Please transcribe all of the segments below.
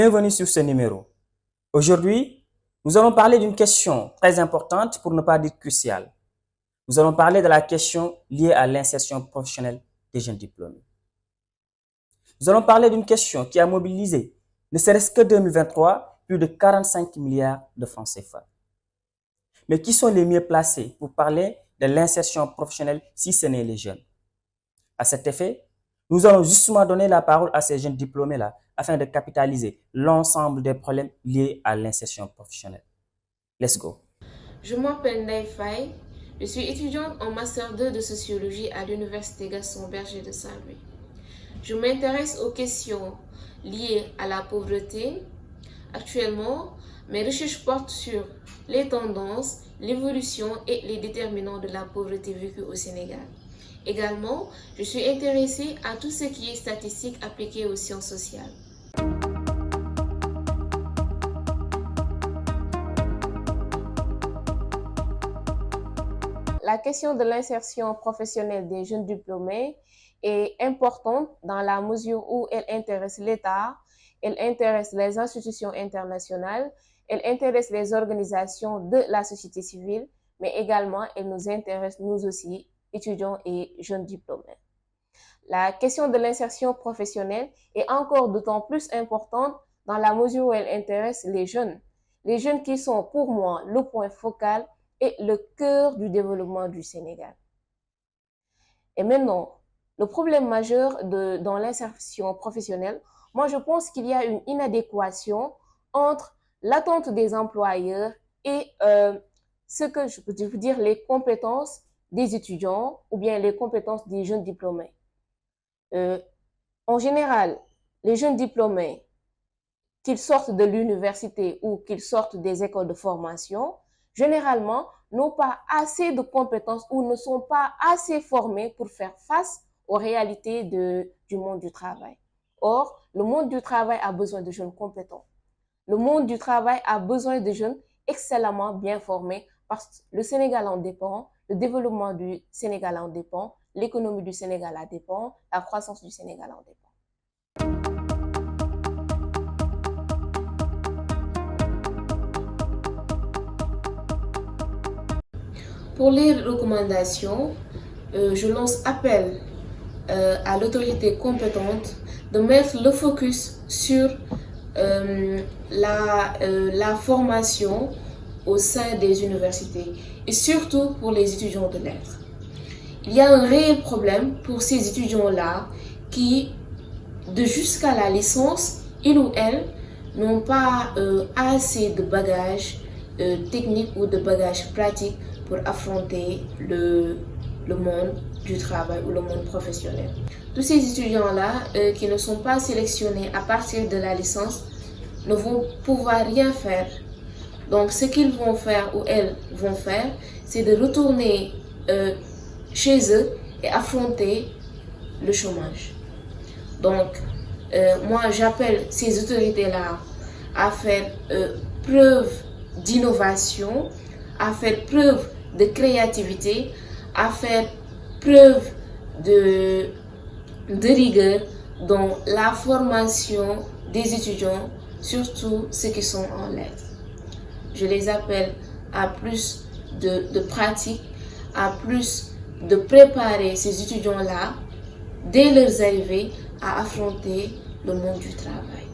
Bienvenue sur ce numéro. Aujourd'hui, nous allons parler d'une question très importante pour ne pas dire cruciale. Nous allons parler de la question liée à l'insertion professionnelle des jeunes diplômés. Nous allons parler d'une question qui a mobilisé, ne serait-ce que 2023, plus de 45 milliards de francs CFA. Mais qui sont les mieux placés pour parler de l'insertion professionnelle si ce n'est les jeunes? À cet effet, nous allons justement donner la parole à ces jeunes diplômés-là afin de capitaliser l'ensemble des problèmes liés à l'insertion professionnelle. Let's go. Je m'appelle Naïf Faye, je suis étudiante en Master 2 de Sociologie à l'Université Gaston Berger de Saint-Louis. Je m'intéresse aux questions liées à la pauvreté. Actuellement, mes recherches portent sur les tendances, l'évolution et les déterminants de la pauvreté vécue au Sénégal. Également, je suis intéressée à tout ce qui est statistique appliquée aux sciences sociales. La question de l'insertion professionnelle des jeunes diplômés est importante dans la mesure où elle intéresse l'État, elle intéresse les institutions internationales, elle intéresse les organisations de la société civile, mais également elle nous intéresse nous aussi, étudiants et jeunes diplômés. La question de l'insertion professionnelle est encore d'autant plus importante dans la mesure où elle intéresse les jeunes qui sont pour moi le point focal et le cœur du développement du Sénégal. Et maintenant, le problème majeur dans l'insertion professionnelle, moi je pense qu'il y a une inadéquation entre l'attente des employeurs et ce que je peux dire les compétences des étudiants ou bien les compétences des jeunes diplômés. En général, les jeunes diplômés, qu'ils sortent de l'université ou qu'ils sortent des écoles de formation, généralement n'ont pas assez de compétences ou ne sont pas assez formés pour faire face aux réalités du monde du travail. Or, le monde du travail a besoin de jeunes compétents. Le monde du travail a besoin de jeunes excellemment bien formés parce que le Sénégal en dépend, le développement du Sénégal en dépend, l'économie du Sénégal en dépend, la croissance du Sénégal en dépend. Pour les recommandations, je lance appel à l'autorité compétente de mettre le focus sur la formation au sein des universités et surtout pour les étudiants de lettres. Il y a un réel problème pour ces étudiants-là qui, de jusqu'à la licence, ils ou elles n'ont pas assez de bagages techniques ou de bagages pratiques pour affronter le monde du travail ou le monde professionnel. Tous ces étudiants-là qui ne sont pas sélectionnés à partir de la licence ne vont pouvoir rien faire. Donc ce qu'ils vont faire ou elles vont faire, c'est de retourner chez eux et affronter le chômage. Donc moi j'appelle ces autorités-là à faire preuve d'innovation, à faire preuve de créativité, à faire preuve de rigueur dans la formation des étudiants, surtout ceux qui sont en lettres. Je les appelle à plus de pratique, à plus de préparer ces étudiants-là, dès leur arrivée, à affronter le monde du travail.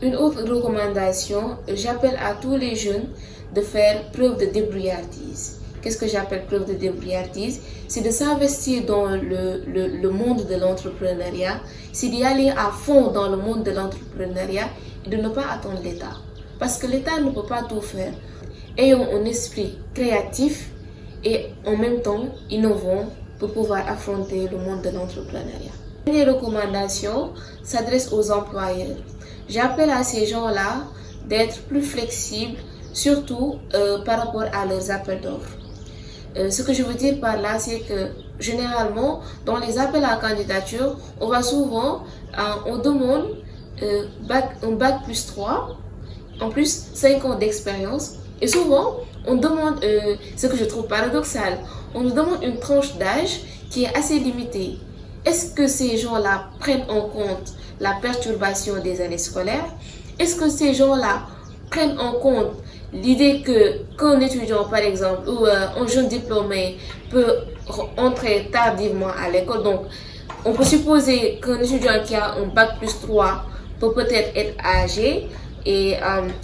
Une autre recommandation, j'appelle à tous les jeunes de faire preuve de débrouillardise. Qu'est-ce que j'appelle preuve de débrouillardise? C'est de s'investir dans le monde de l'entrepreneuriat, c'est d'y aller à fond dans le monde de l'entrepreneuriat et de ne pas attendre l'État. Parce que l'État ne peut pas tout faire. Ayons un esprit créatif et en même temps innovant pour pouvoir affronter le monde de l'entrepreneuriat. Les recommandations s'adressent aux employeurs. J'appelle à ces gens-là d'être plus flexibles, surtout par rapport à leurs appels d'offres. Ce que je veux dire par là, c'est que généralement, dans les appels à candidature, on va souvent, on demande un bac plus 3, en plus 5 ans d'expérience, et souvent, on demande, ce que je trouve paradoxal, on nous demande une tranche d'âge qui est assez limitée. Est-ce que ces gens-là prennent en compte la perturbation des années scolaires? Est-ce que ces gens-là prennent en compte l'idée qu'un étudiant, par exemple, ou un jeune diplômé peut entrer tardivement à l'école? Donc, on peut supposer qu'un étudiant qui a un bac plus 3 peut peut-être être âgé et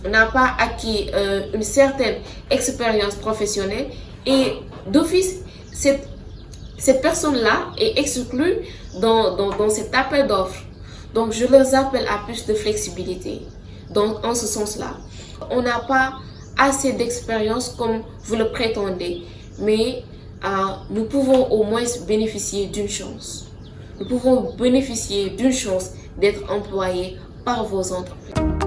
n'a pas acquis une certaine expérience professionnelle, et d'office, cette personne-là est exclue dans cet appel d'offres. Donc, je les appelle à plus de flexibilité. Donc, en ce sens-là, on n'a pas assez d'expérience comme vous le prétendez, mais nous pouvons au moins bénéficier d'une chance. Nous pouvons bénéficier d'une chance d'être employés par vos entreprises.